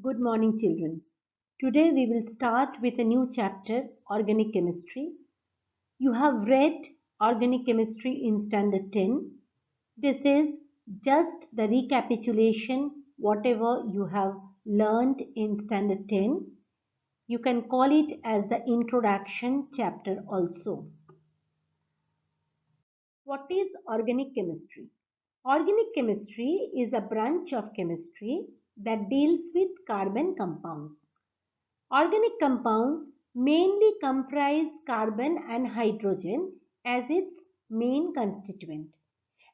Good morning, children. Today we will start with a new chapter, Organic Chemistry. You have read Organic Chemistry in Standard 10. This is just the recapitulation, whatever you have learned in Standard 10. You can call it as the introduction chapter also. What is organic chemistry? Organic chemistry is a branch of chemistry that deals with carbon compounds. Organic compounds mainly comprise carbon and hydrogen as its main constituent.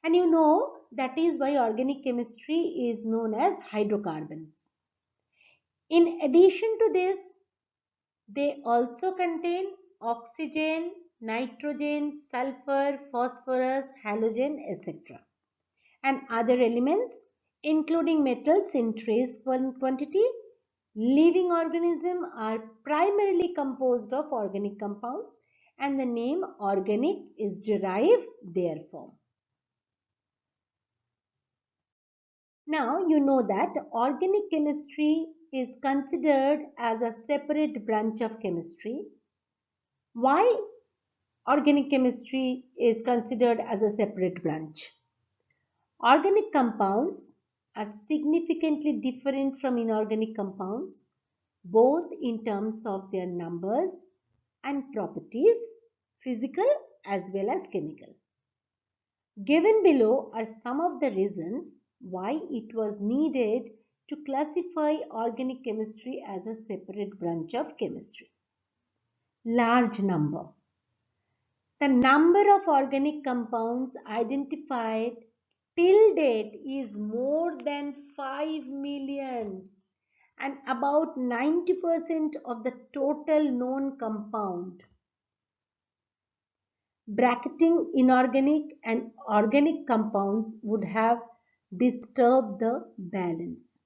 And you know that is why organic chemistry is known as hydrocarbons. In addition to this, they also contain oxygen, nitrogen, sulfur, phosphorus, halogen, etc. and other elements including metals in trace quantity. Living organisms are primarily composed of organic compounds and the name organic is derived therefrom. Now you know that organic chemistry is considered as a separate branch of chemistry. Why organic chemistry is considered as a separate branch? Organic compounds are significantly different from inorganic compounds, both in terms of their numbers and properties, physical as well as chemical. Given below are some of the reasons why it was needed to classify organic chemistry as a separate branch of chemistry. Large number. The number of organic compounds identified till date is more than 5 millions and about 90% of the total known compound. Bracketing inorganic and organic compounds would have disturbed the balance.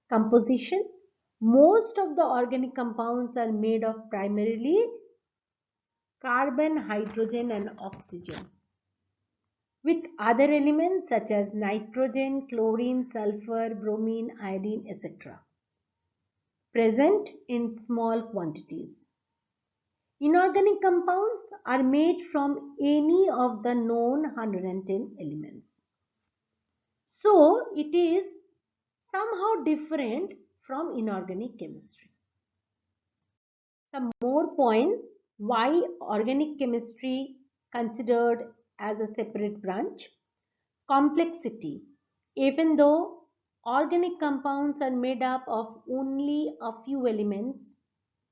Composition. Most of the organic compounds are made of primarily carbon, hydrogen and oxygen, with other elements such as nitrogen, chlorine, sulfur, bromine, iodine, etc. present in small quantities. Inorganic compounds are made from any of the known 110 elements. So, it is somehow different from inorganic chemistry. Some more points why organic chemistry considered as a separate branch. Complexity. Even though organic compounds are made up of only a few elements,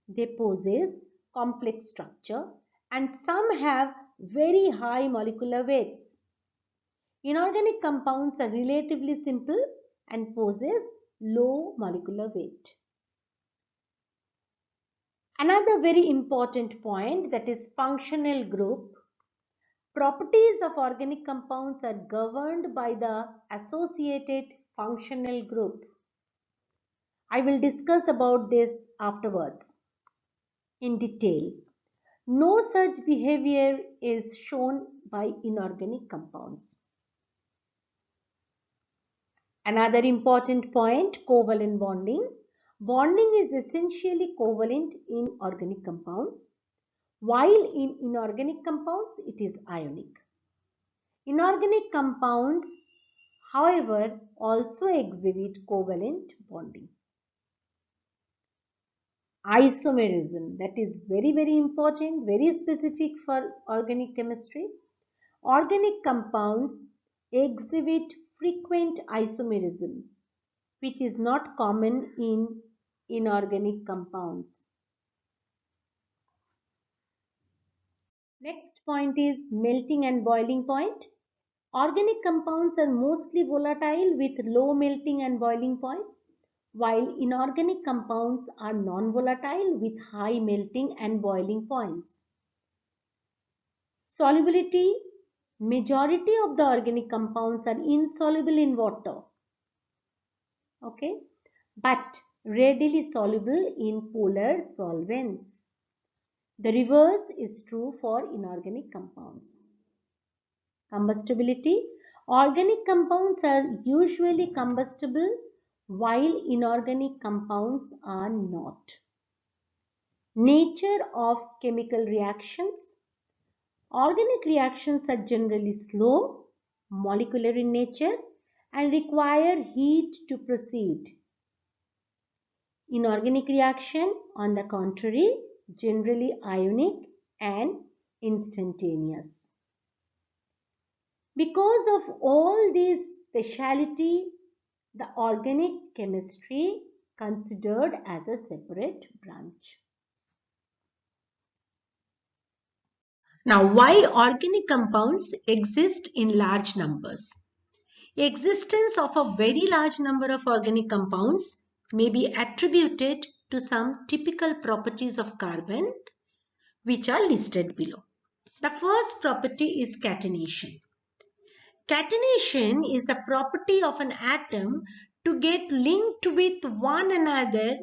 they possess complex structure and some have very high molecular weights. Inorganic compounds are relatively simple and possess low molecular weight. Another very important point, that is functional group. Properties of organic compounds are governed by the associated functional group. I will discuss about this afterwards in detail. No such behavior is shown by inorganic compounds. Another important point, covalent bonding. Bonding is essentially covalent in organic compounds, while in inorganic compounds it is ionic. Inorganic compounds, however, also exhibit covalent bonding. Isomerism, that is very important, very specific for organic chemistry. Organic compounds exhibit frequent isomerism, which is not common in inorganic compounds. Next point is melting and boiling point. Organic compounds are mostly volatile with low melting and boiling points, while inorganic compounds are non-volatile with high melting and boiling points. Solubility. Majority of the organic compounds are insoluble in water, okay, but readily soluble in polar solvents. The reverse is true for inorganic compounds. Combustibility. Organic compounds are usually combustible while inorganic compounds are not. Nature of chemical reactions. Organic reactions are generally slow, molecular in nature, and require heat to proceed. Inorganic reaction, on the contrary, generally ionic and instantaneous. Because of all these speciality, the organic chemistry considered as a separate branch. Now, why organic compounds exist in large numbers? Existence of a very large number of organic compounds may be attributed to some typical properties of carbon, which are listed below. The first property is catenation. Catenation is the property of an atom to get linked with one another,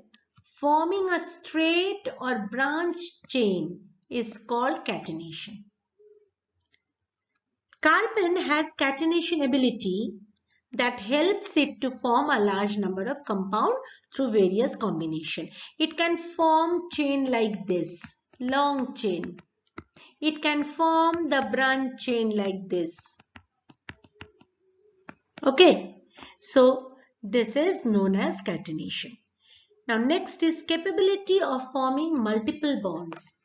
forming a straight or branch chain is called catenation. Carbon has catenation ability that helps it to form a large number of compounds through various combinations. It can form chain like this, long chain. It can form the branch chain like this. Okay, so this is known as catenation. Now next is capability of forming multiple bonds.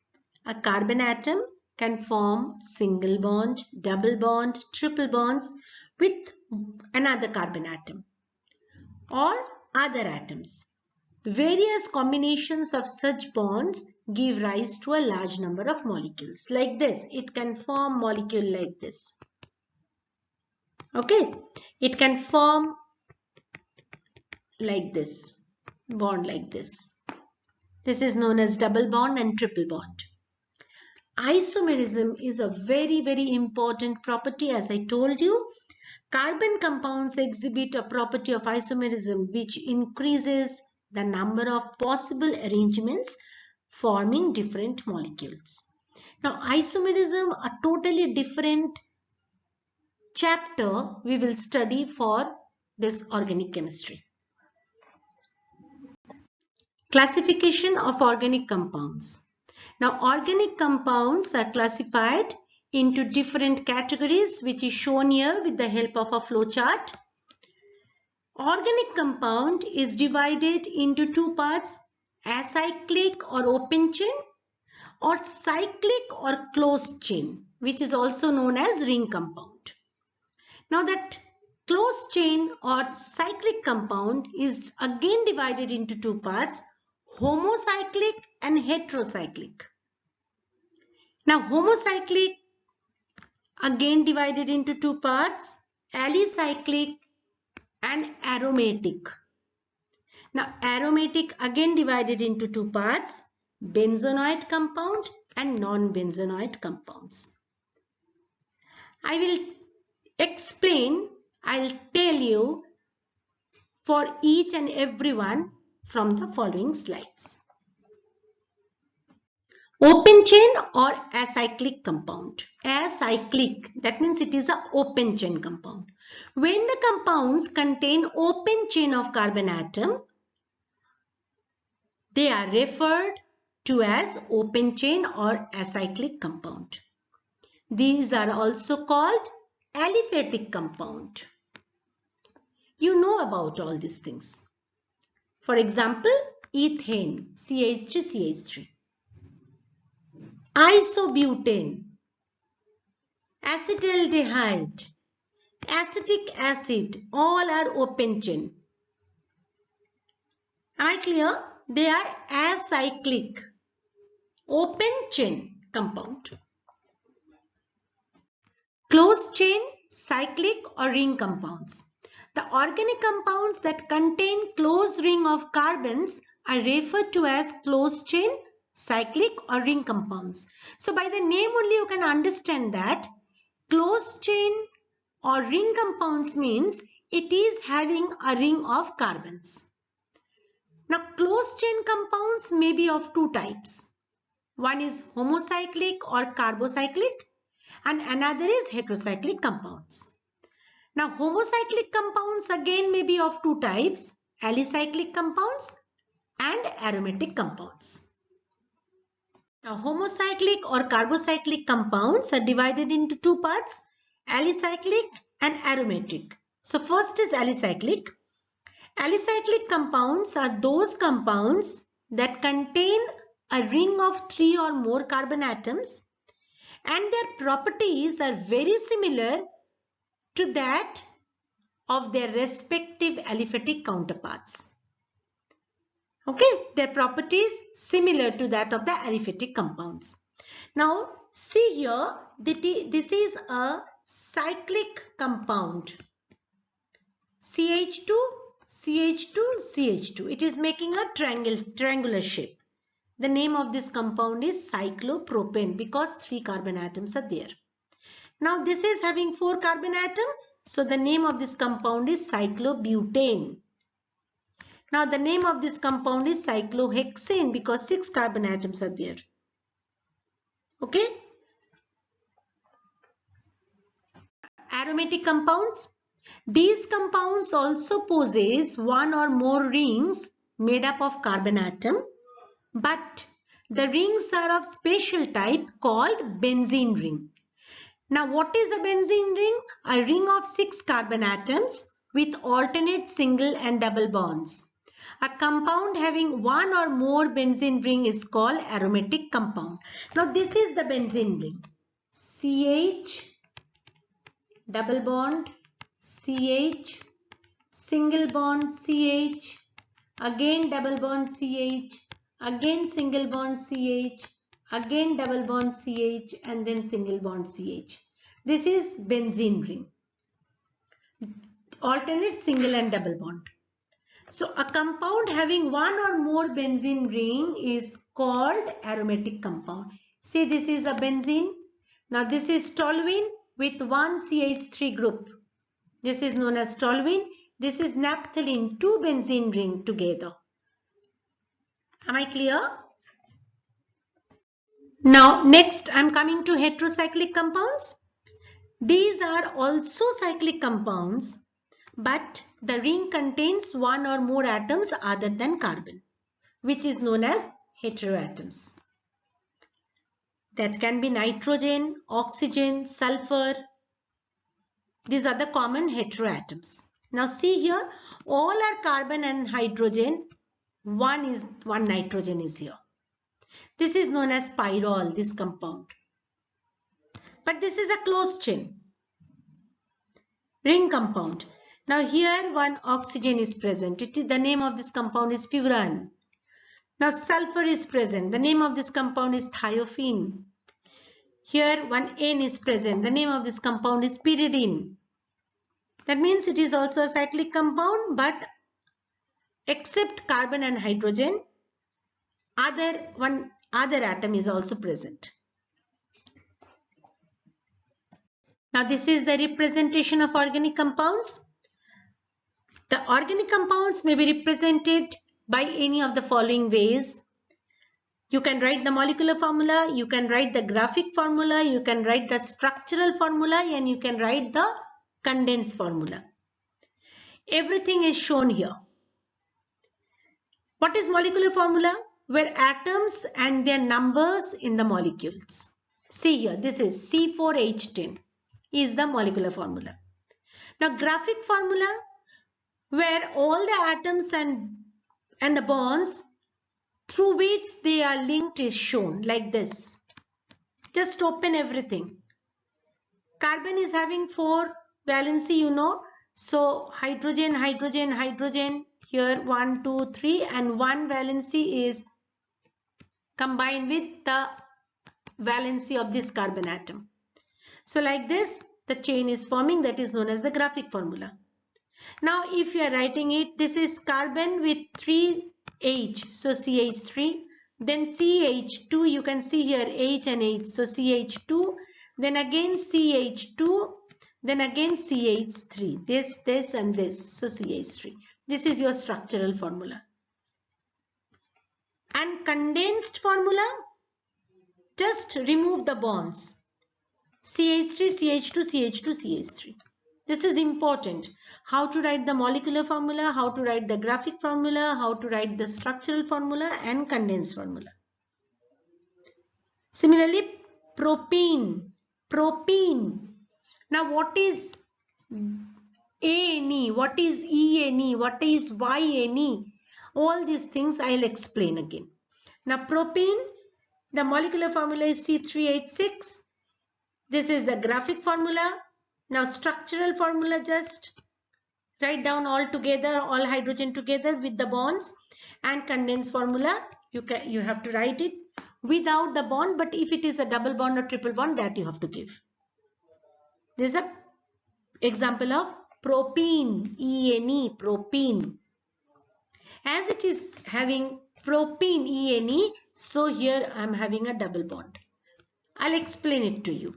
A carbon atom can form single bond, double bond, triple bonds with another carbon atom or other atoms. Various combinations of such bonds give rise to a large number of molecules. Like this, it can form molecule like this. Okay, it can form like this, bond like this. This is known as double bond and triple bond. Isomerism is a very, very important property. As I told you, carbon compounds exhibit a property of isomerism which increases the number of possible arrangements forming different molecules. Now, isomerism, a totally different chapter we will study for this organic chemistry. Classification of organic compounds. Now, organic compounds are classified into different categories, which is shown here with the help of a flow chart. Organic compound is divided into two parts, acyclic or open chain or cyclic or closed chain, which is also known as ring compound. Now that closed chain or cyclic compound is again divided into two parts, homocyclic and heterocyclic. Now homocyclic again divided into two parts, alicyclic and aromatic. Now aromatic again divided into two parts, benzonoid compound and non-benzonoid compounds. I will explain, I'll tell you for each and every one from the following slides. Open chain or acyclic compound. Acyclic, that means it is an open chain compound. When the compounds contain open chain of carbon atom, they are referred to as open chain or acyclic compound. These are also called aliphatic compound. You know about all these things. For example, ethane, CH3CH3. Isobutane, acetaldehyde, acetic acid, all are open chain. Am I clear? They are acyclic, open chain compound. Closed chain, cyclic or ring compounds. The organic compounds that contain closed ring of carbons are referred to as closed chain, cyclic or ring compounds. So by the name only you can understand that closed chain or ring compounds means it is having a ring of carbons. Now closed chain compounds may be of two types. One is homocyclic or carbocyclic and another is heterocyclic compounds. Now homocyclic compounds again may be of two types, alicyclic compounds and aromatic compounds. Now homocyclic or carbocyclic compounds are divided into two parts, alicyclic and aromatic. So first is alicyclic. Alicyclic compounds are those compounds that contain a ring of 3 or more carbon atoms and their properties are very similar to that of their respective aliphatic counterparts. Okay, their properties similar to that of the aliphatic compounds. Now see here, this is a cyclic compound. CH2, CH2, CH2. It is making a triangular shape. The name of this compound is cyclopropane because 3 carbon atoms are there. Now this is having 4 carbon atoms. So the name of this compound is cyclobutane. Now the name of this compound is cyclohexane because 6 carbon atoms are there. Okay. Aromatic compounds. These compounds also possess one or more rings made up of carbon atom, but the rings are of special type called benzene ring. Now what is a benzene ring? A ring of 6 carbon atoms with alternate single and double bonds. A compound having one or more benzene ring is called aromatic compound. Now this is the benzene ring. CH, double bond, CH, single bond CH, again double bond CH, again single bond CH, again double bond CH and then single bond CH. This is benzene ring. Alternate single and double bond. So a compound having one or more benzene ring is called aromatic compound. See, this is a benzene. Now this is toluene with one CH3 group. This is known as toluene. This is naphthalene, 2 benzene ring together. Am I clear? Now next I am coming to heterocyclic compounds. These are also cyclic compounds, but the ring contains one or more atoms other than carbon, which is known as heteroatoms. That can be nitrogen, oxygen, sulfur. These are the common heteroatoms. Now see here, all are carbon and hydrogen. One nitrogen is here. This is known as pyrrole, this compound. But this is a closed chain ring compound. Now here one oxygen is present. The name of this compound is furan. Now sulfur is present. The name of this compound is thiophene. Here one N is present. The name of this compound is pyridine. That means it is also a cyclic compound, but except carbon and hydrogen, one other atom is also present. Now this is the representation of organic compounds. The organic compounds may be represented by any of the following ways. You can write the molecular formula, you can write the graphic formula, you can write the structural formula, and you can write the condensed formula. Everything is shown here. What is molecular formula? Where atoms and their numbers in the molecules. See here, this is C4H10 is the molecular formula. Now graphic formula, where all the atoms and the bonds through which they are linked is shown like this. Just open everything. Carbon is having 4 valency, you know. So hydrogen, hydrogen, hydrogen. Here 1, 2, 3 and 1 valency is combined with the valency of this carbon atom. So like this, the chain is forming, that is known as the graphic formula. Now if you are writing it, this is carbon with 3 H, so CH3, then CH2, you can see here H and H, so CH2, then again CH2, then again CH3, this and this, so CH3. This is your structural formula. And condensed formula, just remove the bonds. CH3, CH2, CH2, CH3. This is important. How to write the molecular formula, how to write the graphic formula, how to write the structural formula and condensed formula. Similarly, propene. Propene. Now what is ANE? What is ENE? What is YNE? All these things I'll explain again. Now propene, the molecular formula is C3H6. This is the graphic formula. Now structural formula, just write down all together, all hydrogen together with the bonds, and condensed formula, you have to write it without the bond, but if it is a double bond or triple bond, that you have to give. This is an example of propene, ENE, propene. As it is having propene, ENE, so here I am having a double bond. I'll explain it to you.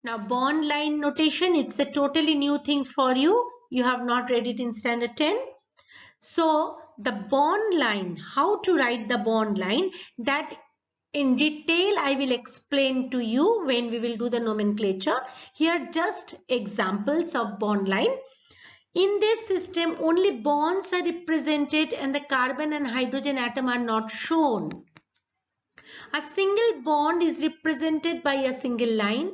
Now bond line notation, it's a totally new thing for you. You have not read it in standard 10. So the bond line, how to write the bond line, that in detail I will explain to you when we will do the nomenclature. Here just examples of bond line. In this system only bonds are represented and the carbon and hydrogen atom are not shown. A single bond is represented by a single line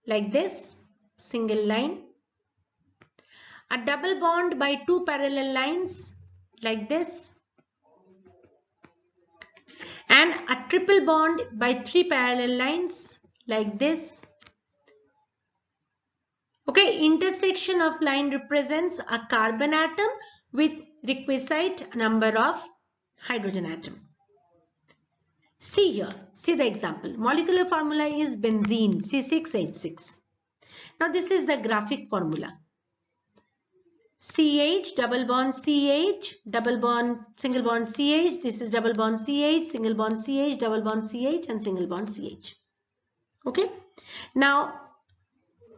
like this, single line. A double bond by two parallel lines like this, and a triple bond by three parallel lines like this. Okay, intersection of line represents a carbon atom with requisite number of hydrogen atom. See here, see the example. Molecular formula is benzene, C6H6. Now this is the graphic formula. CH, double bond CH, double bond, single bond CH, this is double bond CH, single bond CH, double bond CH and single bond CH. Okay. Now,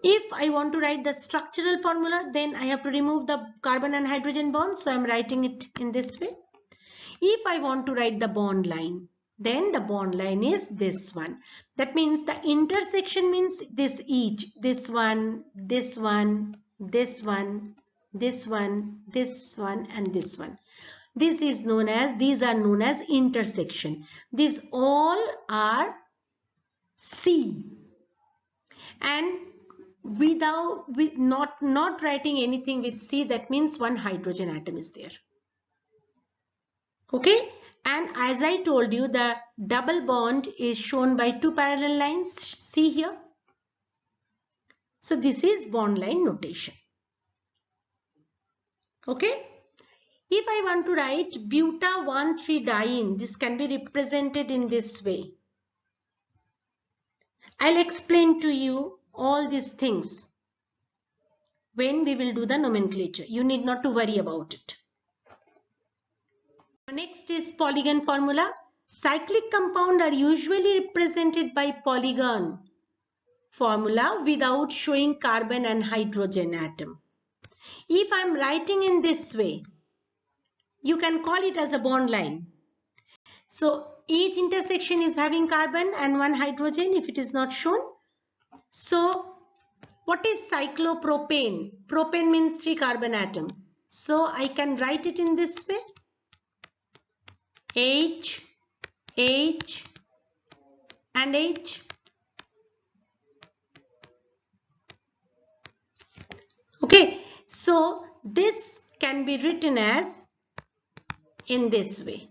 if I want to write the structural formula, then I have to remove the carbon and hydrogen bonds. So I am writing it in this way. If I want to write the bond line, then the bond line is this one. That means the intersection means this each, this one, this one, this one, this one, this one and this one. This is known as, these are known as intersection. These all are C. And not writing anything with C, that means one hydrogen atom is there. Okay. And as I told you, the double bond is shown by two parallel lines. See here. So this is bond line notation. Okay. If I want to write buta-1,3-diene, this can be represented in this way. I'll explain to you all these things when we will do the nomenclature. You need not to worry about it. Next is polygon formula. Cyclic compounds are usually represented by polygon formula without showing carbon and hydrogen atom. If I am writing in this way, you can call it as a bond line. So each intersection is having carbon and one hydrogen if it is not shown. So what is cyclopropane? Propane means 3 carbon atom. So I can write it in this way. H, H and H. Okay, so this can be written as in this way.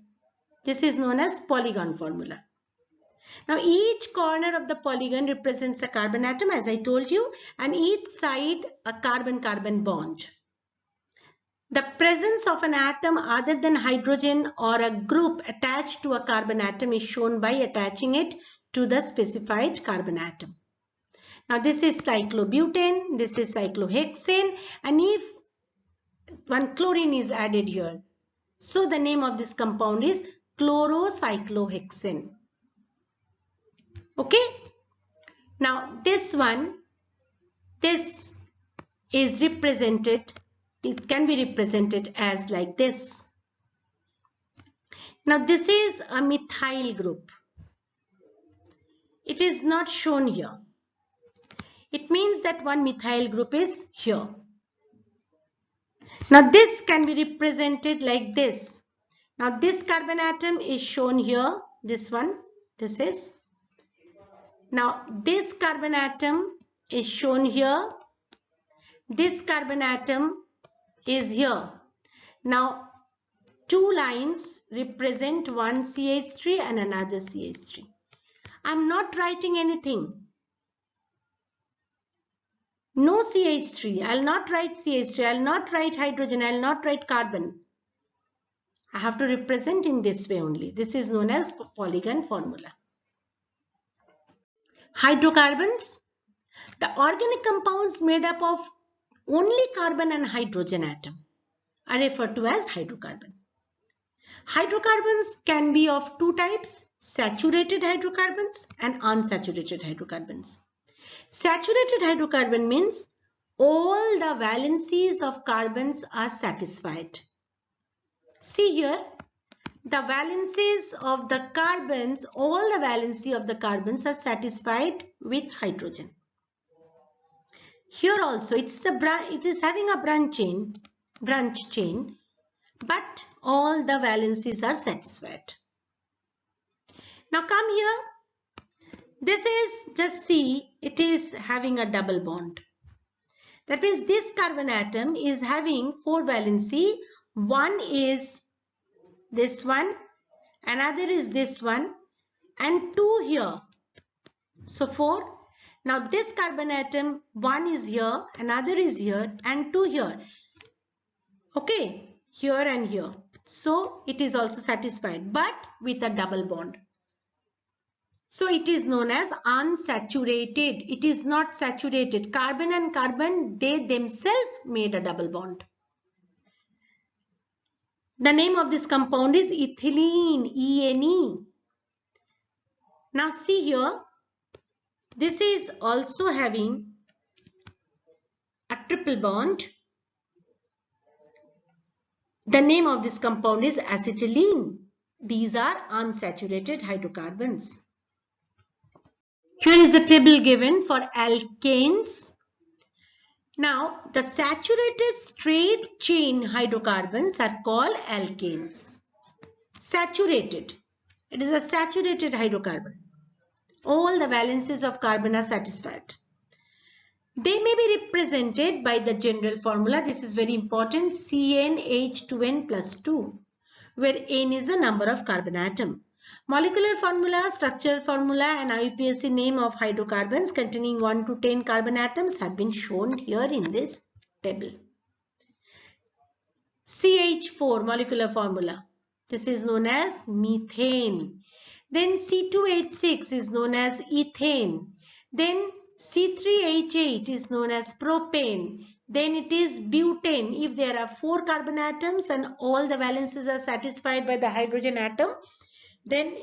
This is known as polygon formula. Now each corner of the polygon represents a carbon atom, as I told you, and each side a carbon-carbon bond. The presence of an atom other than hydrogen or a group attached to a carbon atom is shown by attaching it to the specified carbon atom. Now this is cyclobutane, this is cyclohexane, and if one chlorine is added here, so the name of this compound is chlorocyclohexane. Okay. Now this one, this is represented, it can be represented as like this. Now this is a methyl group. It is not shown here. it means that one methyl group is here. Now this can be represented like this. Now this carbon atom is shown here, this one, this is. Now this carbon atom is shown here, this carbon atom is here. Now two lines represent one CH3 and another CH3. I'm not writing anything. No CH3, I'll not write CH3, I'll not write hydrogen, I'll not write carbon. I have to represent in this way only. This is known as polygon formula. Hydrocarbons. The organic compounds made up of only carbon and hydrogen atom are referred to as hydrocarbon. Hydrocarbons can be of two types, saturated hydrocarbons and unsaturated hydrocarbons. Saturated hydrocarbon means all the valencies of carbons are satisfied. See here, the valencies of the carbons, all the valency of the carbons are satisfied with hydrogen. Here also it is having a branch chain, but all the valencies are satisfied. Now come here. This is, just see, it is having a double bond. That means this carbon atom is having four valency. One is this one, another is this one, and two here. So four. Now this carbon atom, one is here, another is here, and two here. Okay, here and here. So it is also satisfied, but with a double bond. So it is known as unsaturated. It is not saturated. Carbon and carbon, they themselves made a double bond. The name of this compound is ethylene, ENE. Now see here, this is also having a triple bond. The name of this compound is acetylene. These are unsaturated hydrocarbons. Here is a table given for alkanes. Now, the saturated straight chain hydrocarbons are called alkanes. Saturated. It is a saturated hydrocarbon. All the valencies of carbon are satisfied. They may be represented by the general formula. This is very important. CnH2n plus 2, where N is the number of carbon atom. Molecular formula, structural formula and IUPAC name of hydrocarbons containing 1 to 10 carbon atoms have been shown here in this table. CH4 molecular formula. This is known as methane. Then C2H6 is known as ethane. Then C3H8 is known as propane. Then it is butane. If there are 4 carbon atoms and all the valencies are satisfied by the hydrogen atom, then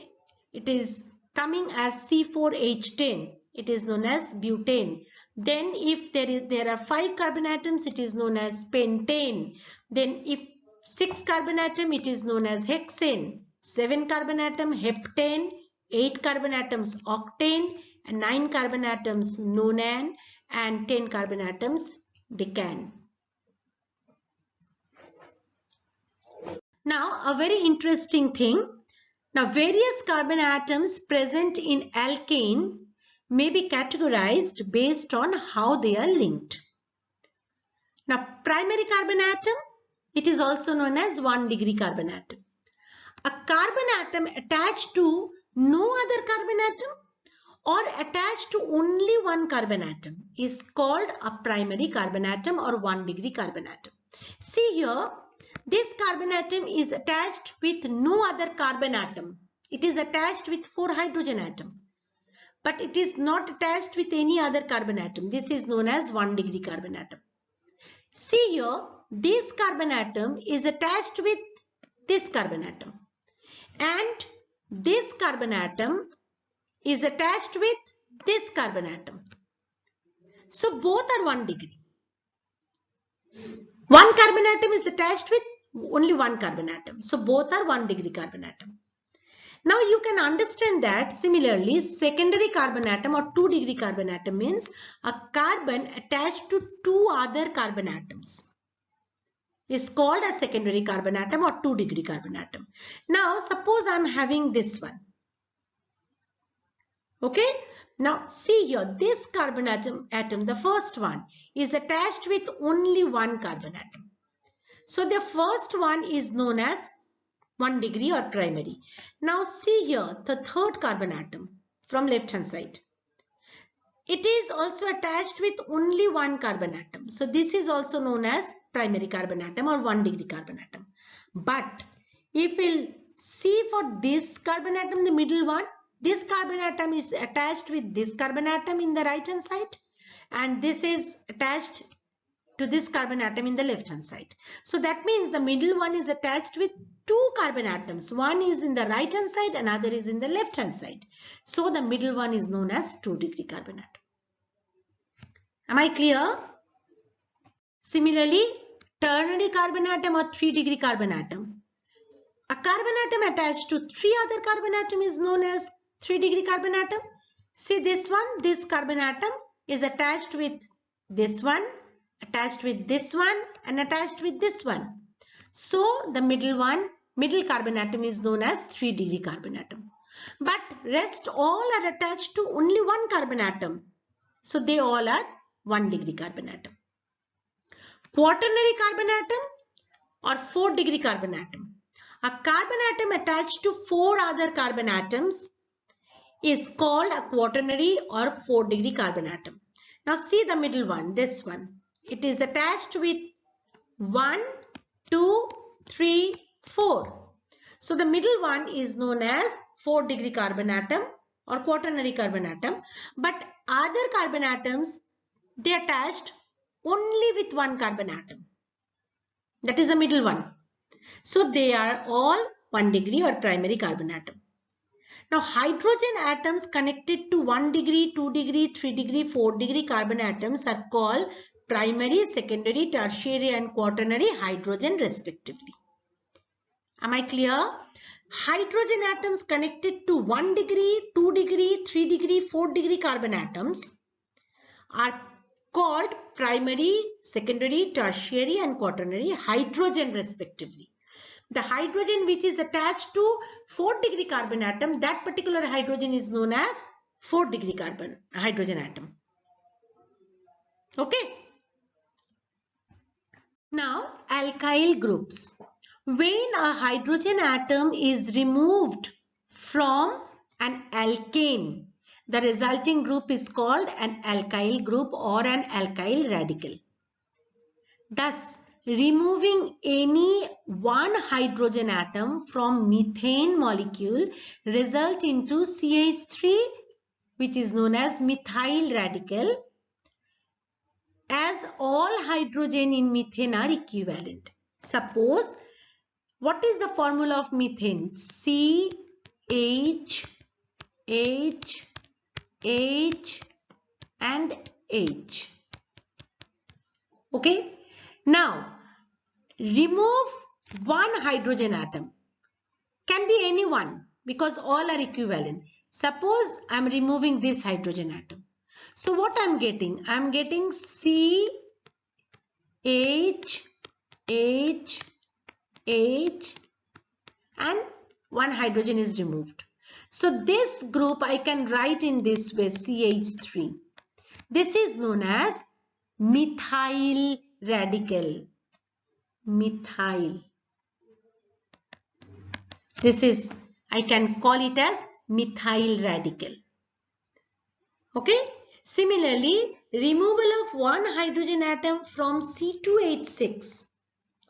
it is coming as C4H10. It is known as butane. Then if there are 5 carbon atoms, it is known as pentane. Then if 6 carbon atom, it is known as hexane. 7 carbon atom heptane, 8 carbon atoms octane, and 9 carbon atoms nonane, and 10 carbon atoms decane. Now a very interesting thing. Now various carbon atoms present in alkane may be categorized based on how they are linked. Now primary carbon atom, it is also known as 1 degree carbon atom. A carbon atom attached to no other carbon atom or attached to only one carbon atom is called a primary carbon atom or 1 degree carbon atom. See here, this carbon atom is attached with no other carbon atom. It is attached with 4 hydrogen atom, but it is not attached with any other carbon atom. This is known as 1 degree carbon atom. See here, this carbon atom is attached with this carbon atom, and this carbon atom is attached with this carbon atom. So both are 1 degree. One carbon atom is attached with only one carbon atom. So both are 1 degree carbon atom. Now you can understand that similarly secondary carbon atom or 2-degree carbon atom means a carbon attached to 2 other carbon atoms is called a secondary carbon atom or 2-degree carbon atom. Now suppose I am having this one. Okay. Now see here, this carbon atom, the first one is attached with only one carbon atom. So the first one is known as 1 degree or primary. Now see here the third carbon atom from left hand side. It is also attached with only one carbon atom. So this is also known as primary carbon atom or 1 degree carbon atom. But if we'll see for this carbon atom, the middle one, this carbon atom is attached with this carbon atom in the right hand side, and this is attached to this carbon atom in the left hand side. So that means the middle one is attached with 2 carbon atoms. One is in the right hand side, another is in the left hand side. So the middle one is known as 2 degree carbon atom. Am I clear? Similarly, ternary carbon atom or 3 degree carbon atom. A carbon atom attached to 3 other carbon atom is known as 3 degree carbon atom. See this one, this carbon atom is attached with this one, attached with this one, and attached with this one. So the middle one, middle carbon atom is known as 3 degree carbon atom. But rest all are attached to only one carbon atom. So they all are 1 degree carbon atom. Quaternary carbon atom or 4 degree carbon atom. A carbon atom attached to 4 other carbon atoms is called a quaternary or 4 degree carbon atom. Now see the middle one, this one. It is attached with 1, 2, 3, 4. So the middle one is known as 4 degree carbon atom or quaternary carbon atom. But other carbon atoms, they attached only with 1 carbon atom. That is the middle one. So they are all 1 degree or primary carbon atom. Now hydrogen atoms connected to 1 degree, 2 degree, 3 degree, 4 degree carbon atoms are called primary, secondary, tertiary and quaternary hydrogen respectively. Am I clear? Hydrogen atoms connected to 1 degree, 2 degree, 3 degree, 4 degree carbon atoms are called primary, secondary, tertiary and quaternary hydrogen respectively. The hydrogen which is attached to 4 degree carbon atom, that particular hydrogen is known as 4 degree carbon hydrogen atom. Okay. Now alkyl groups. When a hydrogen atom is removed from an alkane, the resulting group is called an alkyl group or an alkyl radical. Thus, removing any one hydrogen atom from methane molecule result into CH3, which is known as methyl radical, as all hydrogen in methane are equivalent. Suppose, what is the formula of methane? C, H, H, H and H. Okay. Now, remove one hydrogen atom. Can be any one because all are equivalent. Suppose I am removing this hydrogen atom. So what I am getting? I am getting C, H, H, H and one hydrogen is removed. So this group I can write in this way, CH3. This is known as methyl radical. Methyl. This is, I can call it as methyl radical. Okay. Similarly, removal of one hydrogen atom from C2H6.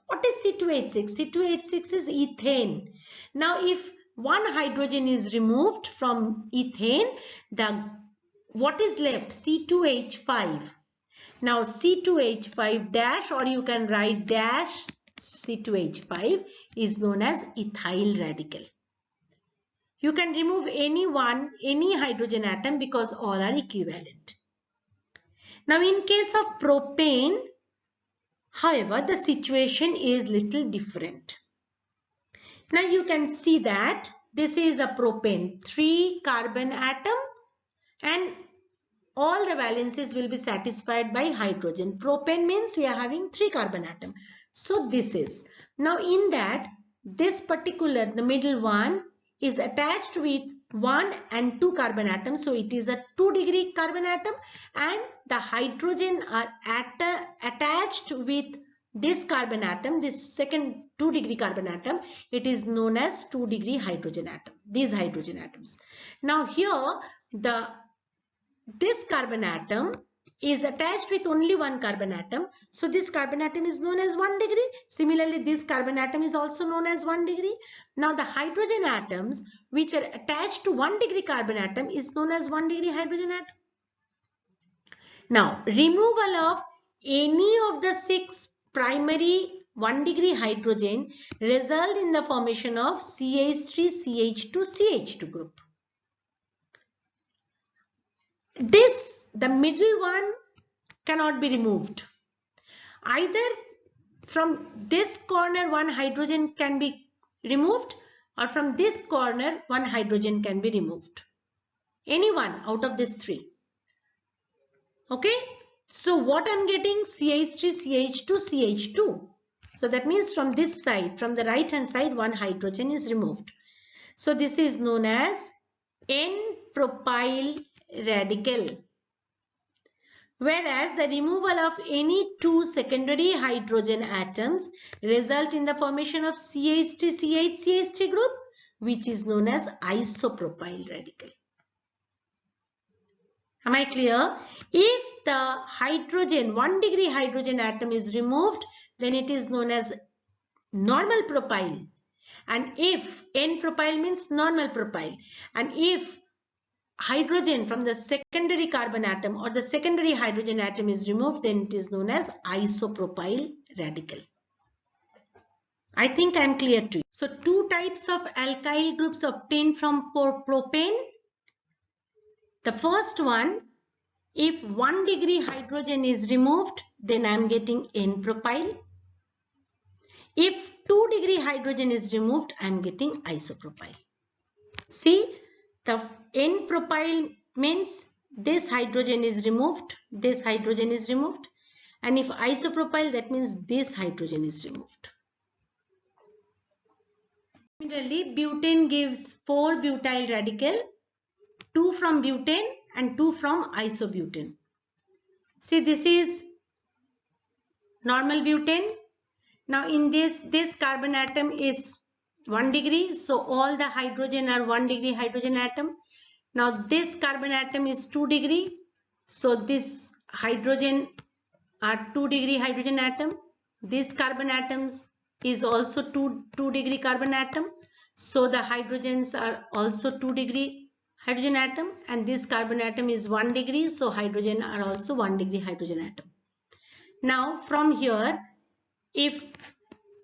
What is C2H6? C2H6 is ethane. Now, if one hydrogen is removed from ethane, what is left? C2H5. Now C2H5 dash, or you can write dash C2H5, is known as ethyl radical. You can remove any hydrogen atom because all are equivalent. Now in case of propane, however, the situation is little different. Now you can see that this is a propane, 3 carbon atom, and all the valencies will be satisfied by hydrogen. Propane means we are having 3 carbon atom. So this is, now in that, this particular, the middle one is attached with 1 and 2 carbon atoms. So it is a 2 degree carbon atom, and the hydrogen are attached with this carbon atom, this second 2 degree carbon atom. It is known as 2 degree hydrogen atom, these hydrogen atoms. Now here this carbon atom is attached with only 1 carbon atom. So this carbon atom is known as 1 degree. Similarly, this carbon atom is also known as 1 degree. Now the hydrogen atoms which are attached to 1 degree carbon atom is known as 1 degree hydrogen atom. Now removal of any of the 6 primary 1 degree hydrogen result in the formation of CH3, CH2, CH2 group. The middle one cannot be removed. Either from this corner 1 hydrogen can be removed, or from this corner 1 hydrogen can be removed. Any one out of these 3. Okay. So what I'm getting? CH3, CH2, CH2. So that means from this side, from the right hand side, 1 hydrogen is removed. So this is known as N-propyl radical. Whereas the removal of any 2 secondary hydrogen atoms result in the formation of CH3, CH3 group, which is known as isopropyl radical. Am I clear? If the hydrogen, 1 degree hydrogen atom is removed, then it is known as normal propyl. And if N-propyl means normal propyl, and if hydrogen from the secondary carbon atom or the secondary hydrogen atom is removed, then it is known as isopropyl radical. I think I am clear to you. So 2 types of alkyl groups obtained from propane. The first one, if 1 degree hydrogen is removed, then I am getting N-propyl. If 2 degree hydrogen is removed, I am getting isopropyl. See, the N-propyl means this hydrogen is removed, this hydrogen is removed, and if isopropyl, that means this hydrogen is removed. Similarly, butane gives 4 butyl radical, 2 from butane and 2 from isobutane. See, this is normal butane. Now in this carbon atom is 1 degree, so all the hydrogen are 1 degree hydrogen atom. Now this carbon atom is 2 degree, so this hydrogen are 2 degree hydrogen atom. This carbon atoms is also 2 degree carbon atom, so the hydrogens are also 2 degree hydrogen atom, and this carbon atom is 1 degree, so hydrogen are also 1 degree hydrogen atom. Now from here, if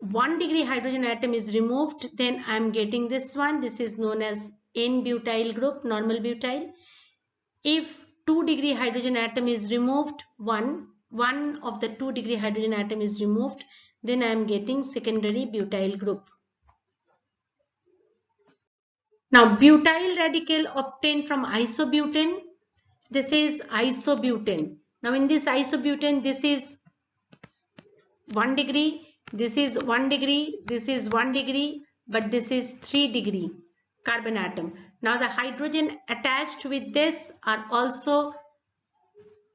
1 degree hydrogen atom is removed, then I am getting this one. This is known as N-butyl group, normal butyl. If 2 degree hydrogen atom is removed, one of the 2 degree hydrogen atom is removed, then I am getting secondary butyl group. Now butyl radical obtained from isobutane. This is isobutane. Now in this isobutane, this is 1 degree, this is 1 degree, this is 1 degree, but this is 3 degree carbon atom. Now the hydrogen attached with this are also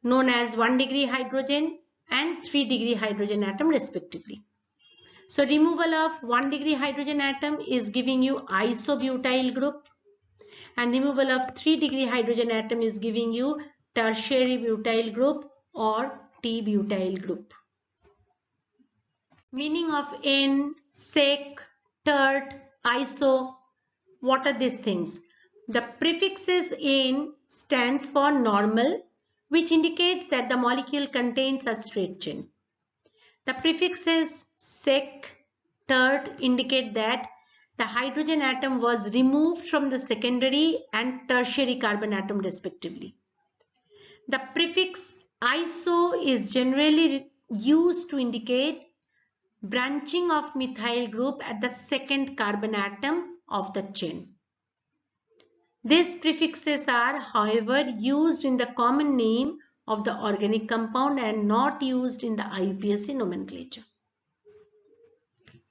known as 1 degree hydrogen and 3 degree hydrogen atom respectively. So removal of 1 degree hydrogen atom is giving you isobutyl group, and removal of 3 degree hydrogen atom is giving you tertiary butyl group or T-butyl group. Meaning of N, sec, tert, iso, what are these things? The prefixes N stands for normal, which indicates that the molecule contains a straight chain. The prefixes sec, tert indicate that the hydrogen atom was removed from the secondary and tertiary carbon atom respectively. The prefix iso is generally used to indicate branching of methyl group at the second carbon atom of the chain. These prefixes are, however, used in the common name of the organic compound and not used in the IUPAC nomenclature.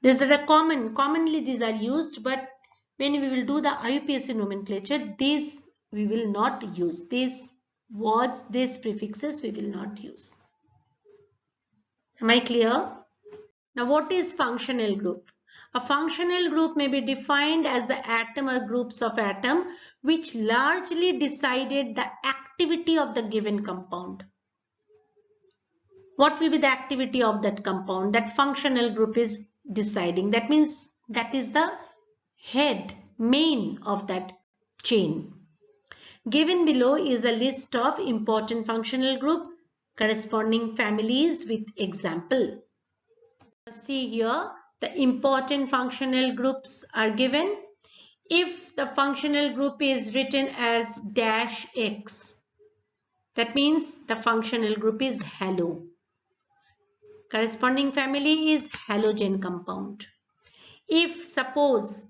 These are commonly these are used, but when we will do the IUPAC nomenclature, these we will not use. These words, these prefixes we will not use. Am I clear? Now, what is functional group? A functional group may be defined as the atom or groups of atom which largely decided the activity of the given compound. What will be the activity of that compound? That functional group is deciding. That means that is the head, main of that chain. Given below is a list of important functional group corresponding families with example. See here, the important functional groups are given. If the functional group is written as -X, that means the functional group is halo. Corresponding family is halogen compound. If suppose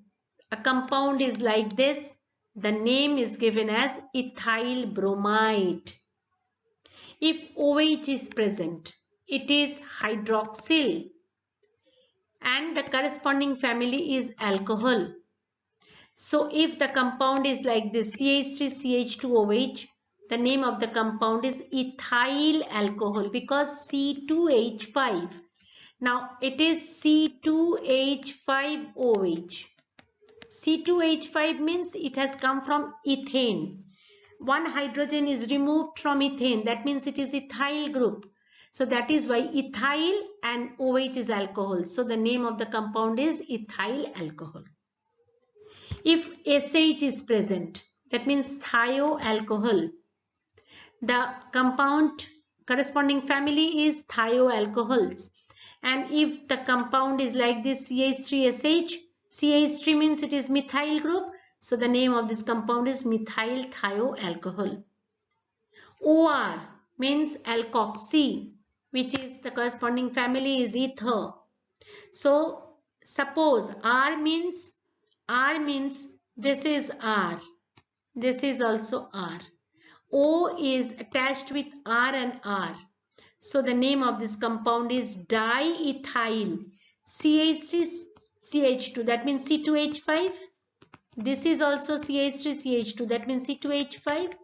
a compound is like this, the name is given as ethyl bromide. If OH is present, it is hydroxyl, and the corresponding family is alcohol. So if the compound is like this, CH3CH2OH, the name of the compound is ethyl alcohol because C2H5. Now it is C2H5OH. C2H5 means it has come from ethane. One hydrogen is removed from ethane. That means it is ethyl group. So that is why ethyl and OH is alcohol. So the name of the compound is ethyl alcohol. If SH is present, that means thioalcohol. The compound corresponding family is thioalcohols. And if the compound is like this, CH3SH, CH3 means it is methyl group. So the name of this compound is methyl thioalcohol. OR means alkoxy, which is the corresponding family is ether. So suppose R means this is R. This is also R. O is attached with R and R. So the name of this compound is diethyl CH3CH2. That means C2H5. This is also CH3CH2. That means C2H5.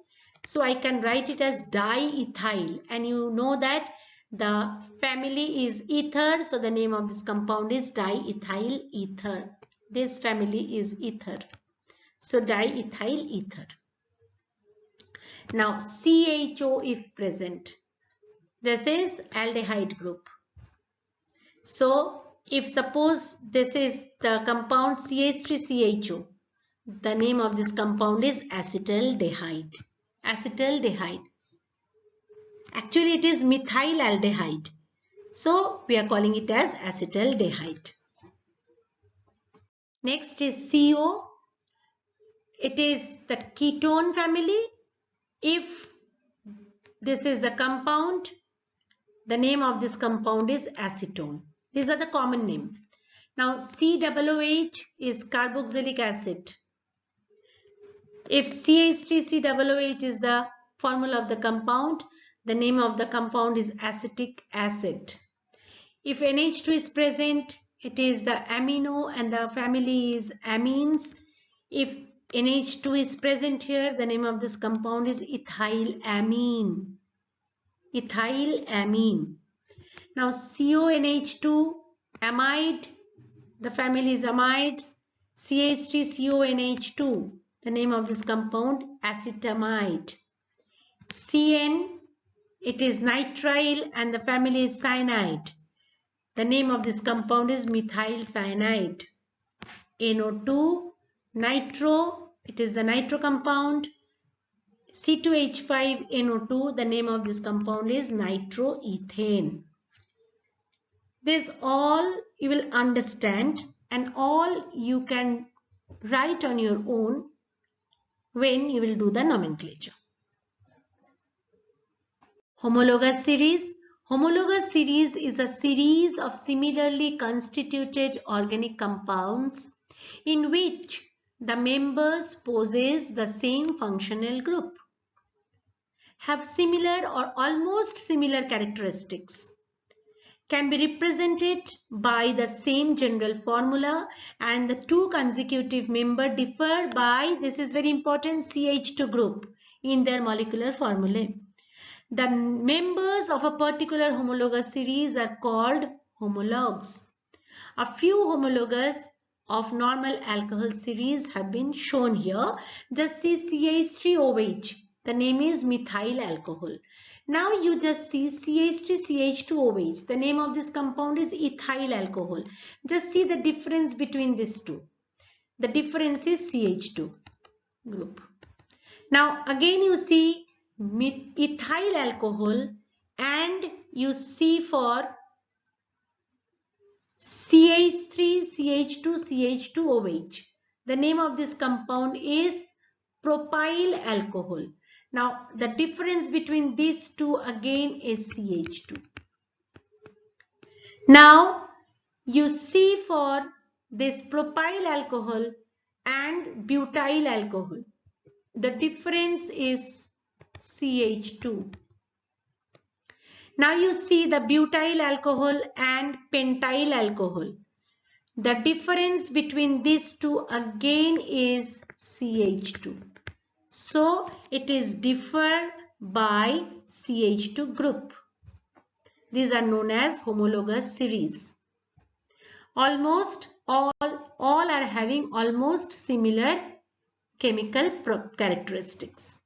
So I can write it as diethyl. And you know that the family is ether. So the name of this compound is diethyl ether. This family is ether. So diethyl ether. Now CHO if present. This is aldehyde group. So if suppose this is the compound CH3CHO, the name of this compound is acetaldehyde. Acetaldehyde. Actually it is methyl aldehyde. So we are calling it as acetaldehyde. Next is CO. It is the ketone family. If this is the compound, the name of this compound is acetone. These are the common name. Now COOH is carboxylic acid. If CH3COOH is the formula of the compound, the name of the compound is acetic acid. If NH2 is present, it is the amino and the family is amines. If NH2 is present here, the name of this compound is ethylamine. Ethylamine. Now CONH2 amide, the family is amides. CH3CONH2, the name of this compound acetamide. CN, it is nitrile and the family is cyanide. The name of this compound is methyl cyanide. NO2, nitro, it is the nitro compound. C2H5NO2, the name of this compound is nitroethane. This all you will understand and all you can write on your own when you will do the nomenclature. Homologous series. Homologous series is a series of similarly constituted organic compounds in which the members possess the same functional group, have similar or almost similar characteristics, can be represented by the same general formula, and the two consecutive members differ by, this is very important, CH2 group in their molecular formulae. The members of a particular homologous series are called homologues. A few homologues of normal alcohol series have been shown here. Just see CH3OH. The name is methyl alcohol. Now you just see CH3CH2OH. The name of this compound is ethyl alcohol. Just see the difference between these two. The difference is CH2 group. Now again you see ethyl alcohol, and you see for CH3, CH2, CH2OH. The name of this compound is propyl alcohol. Now the difference between these two again is CH2. Now you see for this propyl alcohol and butyl alcohol, the difference is CH2. Now you see the butyl alcohol and pentyl alcohol. The difference between these two again is CH2. So it is differed by CH2 group. These are known as homologous series. Almost all are having almost similar chemical characteristics.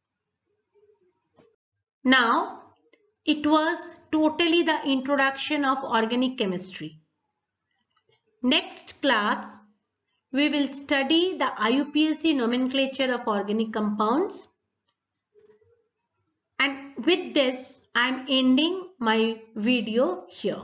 Now, it was totally the introduction of organic chemistry. Next class, we will study the IUPAC nomenclature of organic compounds. And with this, I am ending my video here.